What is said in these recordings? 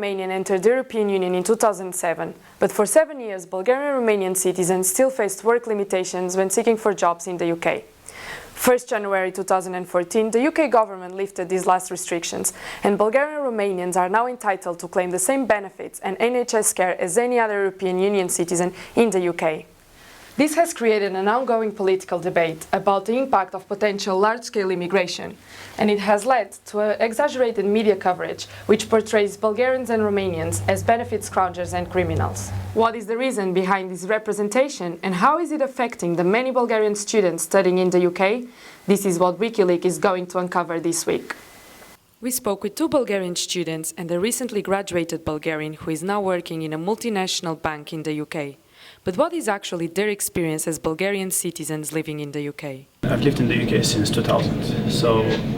Romanian entered the European Union in 2007, but for 7 years Bulgarian and Romanian citizens still faced work limitations when seeking for jobs in the UK. 1st January 2014, the UK government lifted these last restrictions, and Bulgarian Romanians are now entitled to claim the same benefits and NHS care as any other European Union citizen in the UK. This has created an ongoing political debate about the impact of potential large-scale immigration, and it has led to an exaggerated media coverage which portrays Bulgarians and Romanians as benefit scroungers and criminals. What is the reason behind this representation, and how is it affecting the many Bulgarian students studying in the UK? This is what WikiLeaks is going to uncover this week. We spoke with 2 Bulgarian students and a recently graduated Bulgarian who is now working in a multinational bank in the UK. But what is actually their experience as Bulgarian citizens living in the UK? I've lived in the UK since 2000, so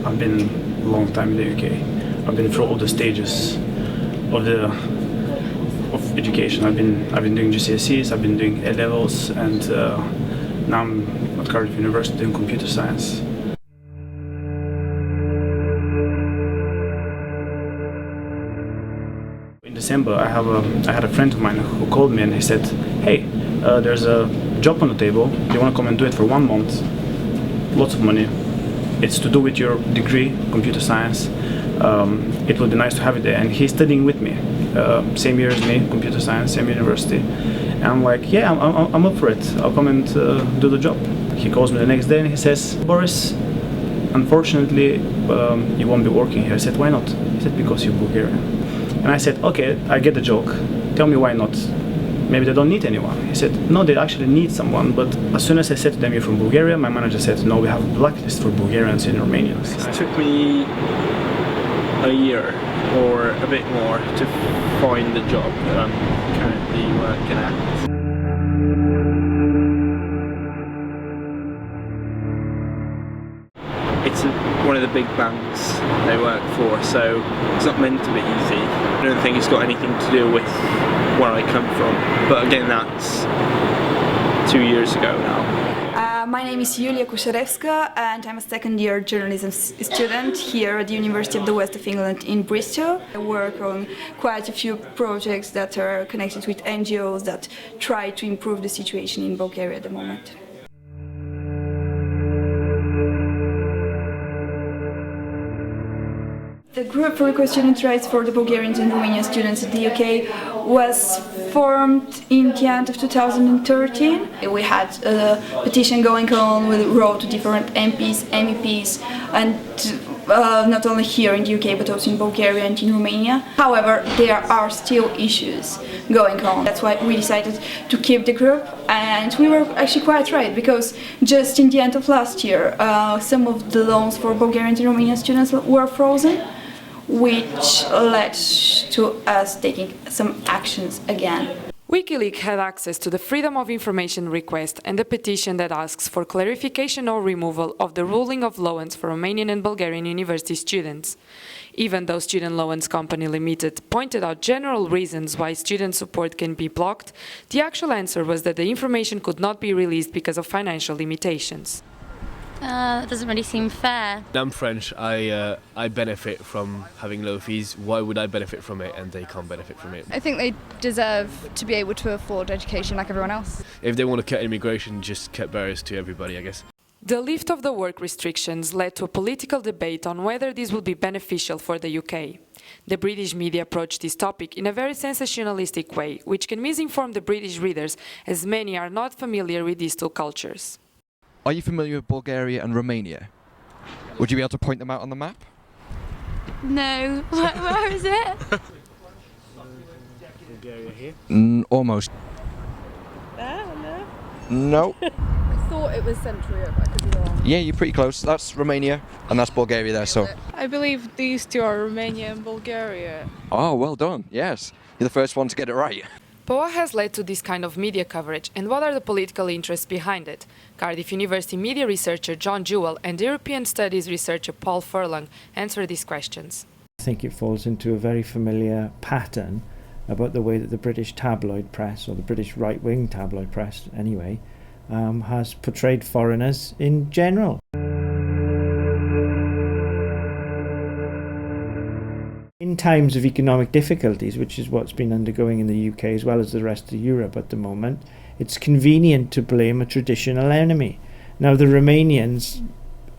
I've been a long time in the UK. I've been through all the stages of education. I've been doing GCSEs, I've been doing A-levels, and now I'm at Cardiff University doing computer science. In December, I had a friend of mine who called me and he said, "Hey, there's a job on the table. Do you want to come and do it for 1 month? Lots of money. It's to do with your degree, computer science. It would be nice to have it there." And he's studying with me, same year as me, computer science, same university. And I'm like, "Yeah, I'm up for it. I'll come and do the job." He calls me the next day and he says, "Boris, unfortunately, you won't be working here." I said, "Why not?" He said, "Because you're Bulgarian." And I said, "Okay, I get the joke. Tell me why not. Maybe they don't need anyone." He said, "No, they actually need someone." But as soon as I said to them, "You're from Bulgaria," my manager said, "No, we have a blacklist for Bulgarians and Romanians." It took me a year or a bit more to find the job that I'm currently working at. It's one of the big banks they work for, so it's not meant to be easy. I don't think it's got anything to do with where I come from, but again, that's 2 years ago now. My name is Julia Kusharevska and I'm a second-year journalism student here at the University of the West of England in Bristol. I work on quite a few projects that are connected with NGOs that try to improve the situation in Bulgaria at the moment. The group for equal student rights for the Bulgarians and Romanian students in the UK was formed in the end of 2013. We had a petition going on, we wrote to different MPs, MEPs, and not only here in the UK but also in Bulgaria and in Romania. However, there are still issues going on. That's why we decided to keep the group, and we were actually quite right, because just in the end of last year some of the loans for Bulgarian and Romanian students were frozen, which led to us taking some actions again. WikiLeaks had access to the Freedom of Information request and the petition that asks for clarification or removal of the ruling of loans for Romanian and Bulgarian university students. Even though Student Loans Company Limited pointed out general reasons why student support can be blocked, the actual answer was that the information could not be released because of financial limitations. That doesn't really seem fair. I'm French. I benefit from having low fees. Why would I benefit from it and they can't benefit from it? I think they deserve to be able to afford education like everyone else. If they want to cut immigration, just cut barriers to everybody, I guess. The lift of the work restrictions led to a political debate on whether this will be beneficial for the UK. The British media approached this topic in a very sensationalistic way, which can misinform the British readers, as many are not familiar with these two cultures. Are you familiar with Bulgaria and Romania? Would you be able to point them out on the map? No. Where is it? Bulgaria here? Almost. No. I thought it was Central Europe, I could be wrong. Yeah, you're pretty close. That's Romania and that's Bulgaria there, so. I believe these two are Romania and Bulgaria. Oh, well done. Yes. You're the first one to get it right. But what has led to this kind of media coverage, and what are the political interests behind it? Cardiff University media researcher John Jewell and European Studies researcher Paul Furlong answer these questions. I think it falls into a very familiar pattern about the way that the British tabloid press, or the British right-wing tabloid press anyway, has portrayed foreigners in general. In times of economic difficulties, which is what's been undergoing in the UK as well as the rest of Europe at the moment, it's convenient to blame a traditional enemy. Now, the Romanians,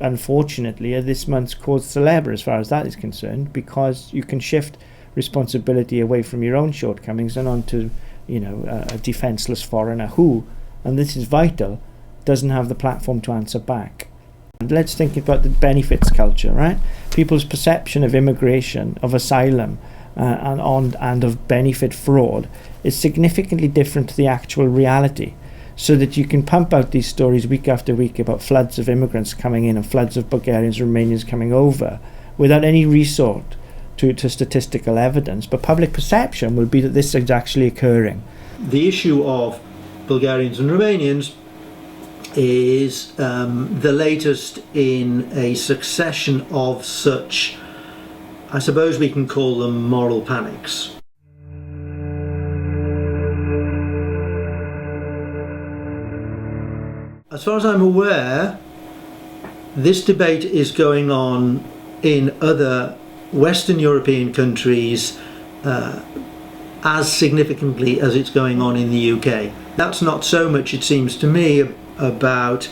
unfortunately, are this month's cause célèbre as far as that is concerned, because you can shift responsibility away from your own shortcomings and onto, a defenceless foreigner who, and this is vital, doesn't have the platform to answer back. And let's think about the benefits culture, right? People's perception of immigration, of asylum, and of benefit fraud is significantly different to the actual reality. So that you can pump out these stories week after week about floods of immigrants coming in and floods of Bulgarians, Romanians coming over without any resort to statistical evidence. But public perception will be that this is actually occurring. The issue of Bulgarians and Romanians is the latest in a succession of such, I suppose we can call them moral panics. As far as I'm aware, this debate is going on in other Western European countries as significantly as it's going on in the UK. That's not so much, it seems to me, about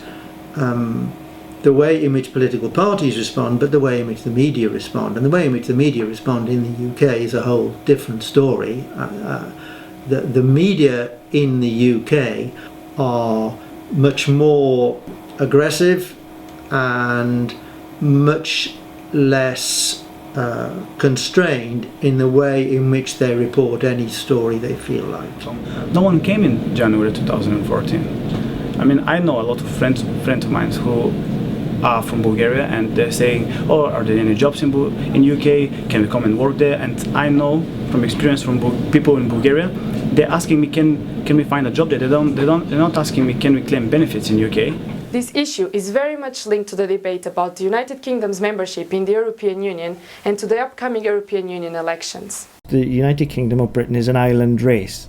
the way in which political parties respond, but the way in which the media respond. And the way in which the media respond in the UK is a whole different story. The media in the UK are much more aggressive and much less constrained in the way in which they report any story they feel like. No one came in January 2014. I mean, I know a lot of friends of mine who are from Bulgaria, and they're saying, "Oh, are there any jobs in UK? Can we come and work there?" And I know from experience from people in Bulgaria, they're asking me, "Can we find a job there?" They're not asking me, "Can we claim benefits in UK?" This issue is very much linked to the debate about the United Kingdom's membership in the European Union and to the upcoming European Union elections. The United Kingdom of Britain is an island race.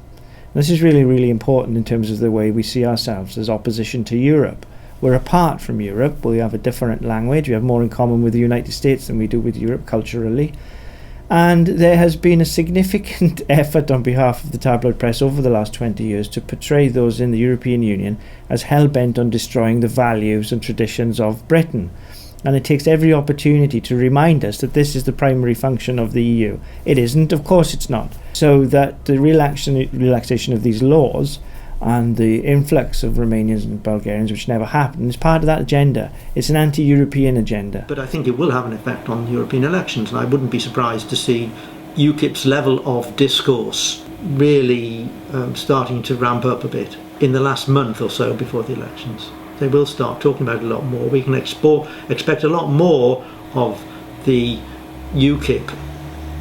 This is really, really important in terms of the way we see ourselves as opposition to Europe. We're apart from Europe. We have a different language. We have more in common with the United States than we do with Europe culturally. And there has been a significant effort on behalf of the tabloid press over the last 20 years to portray those in the European Union as hell-bent on destroying the values and traditions of Britain. And it takes every opportunity to remind us that this is the primary function of the EU. It isn't, of course it's not. So that the relaxation of these laws and the influx of Romanians and Bulgarians, which never happened, is part of that agenda. It's an anti-European agenda. But I think it will have an effect on European elections, and I wouldn't be surprised to see UKIP's level of discourse really starting to ramp up a bit in the last month or so before the elections. They will start talking about it a lot more. We can expect a lot more of the UKIP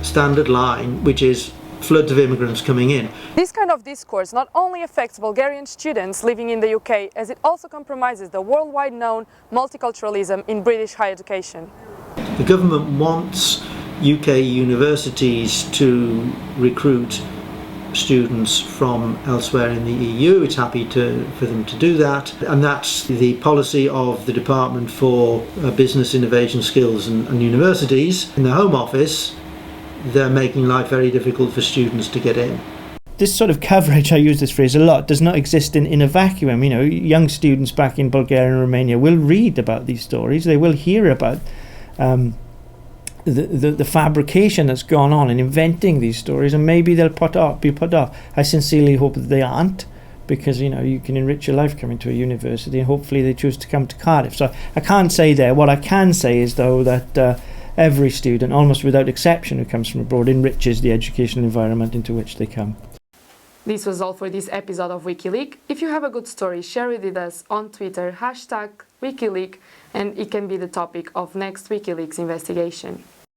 standard line, which is floods of immigrants coming in. This kind of discourse not only affects Bulgarian students living in the UK, as it also compromises the worldwide known multiculturalism in British higher education. The government wants UK universities to recruit students from elsewhere in the EU. It's happy for them to do that, and that's the policy of the Department for Business, Innovation, Skills and Universities. In the Home Office, they're making life very difficult for students to get in. This sort of coverage, I use this phrase a lot, does not exist in a vacuum. You know, young students back in Bulgaria and Romania will read about these stories. They will hear about the fabrication that's gone on in inventing these stories, and maybe they'll be put off. I sincerely hope that they aren't, because you can enrich your life coming to a university, and hopefully they choose to come to Cardiff. So I can't say there. What I can say is, though, that every student, almost without exception, who comes from abroad enriches the educational environment into which they come. This was all for this episode of WikiLeaks. If you have a good story, share it with us on Twitter, #WikiLeaks, and it can be the topic of next WikiLeaks investigation.